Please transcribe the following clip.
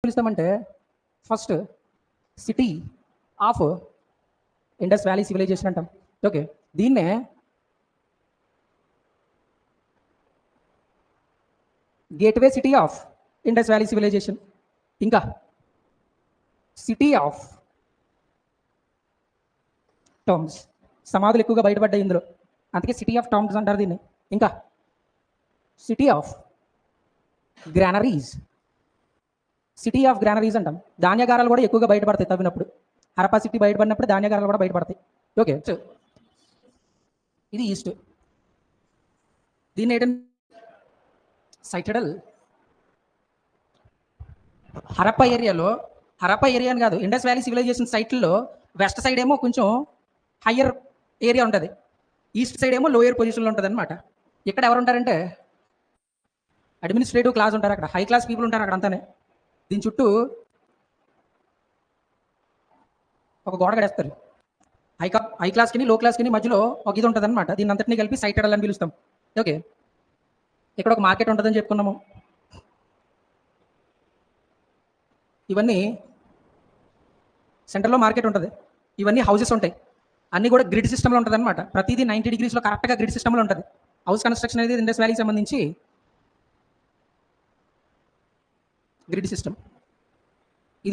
పిలుస్తామంటే first city of Indus valley civilization అంటాం. Okay, దీన్నే gateway city of Indus valley civilization, ఇంకా city of tombs, సమాధులు ఎక్కువగా బయటపడ్డాయి ఇందులో, అందుకే సిటీ ఆఫ్ టామ్స్ అంటారు దీన్ని. ఇంకా city of granaries, city of granaries అంటాం. ధాన్యగారాలు కూడా ఎక్కువగా బయటపడతాయి తవ్వినప్పుడు. హరప్పా సిటీ బయటపడినప్పుడు ధాన్యగారాలు కూడా బయటపడతాయి. ఓకే, ఇది ఈస్ట్. దీన్ని ఏంటంటే సైటడల్. హరప్పా ఏరియాలో, హరప్పా ఏరియా అని కాదు, ఇండస్ వ్యాలీ సివిలైజేషన్ సైట్లో వెస్ట్ సైడ్ ఏమో కొంచెం హయ్యర్ ఏరియా ఉంటుంది, ఈస్ట్ సైడ్ ఏమో లోయర్ పొజిషన్లో ఉంటుంది అనమాట. ఇక్కడ ఎవరు ఉంటారంటే అడ్మినిస్ట్రేటివ్ క్లాస్ ఉంటారు, అక్కడ హై క్లాస్ పీపుల్ ఉంటారు అక్కడ అంతానే. దీని చుట్టూ ఒక గోడ కడేస్తారు. హై క్లాస్కి లో క్లాస్కి మధ్యలో ఒక ఇది ఉంటుంది అనమాట. దీని అంతటినీ కలిపి సైటడల్ అని పిలుస్తాం. ఓకే, ఇక్కడ ఒక మార్కెట్ ఉంటుందని చెప్పుకున్నాము. ఇవన్నీ సెంటర్లో మార్కెట్ ఉంటుంది, ఇవన్నీ హౌసెస్ ఉంటాయి, అన్నీ కూడా గ్రిడ్ సిస్టంలో ఉంటుంది అనమాట. ప్రతిదీ 90 డిగ్రీస్లో కరెక్ట్గా గ్రిడ్ సిస్టంలో ఉంటుంది. హౌస్ కన్స్ట్రక్షన్ అనేది ఇండస్ వ్యాలీకి సంబంధించి గ్రిడ్ సిస్టమ్.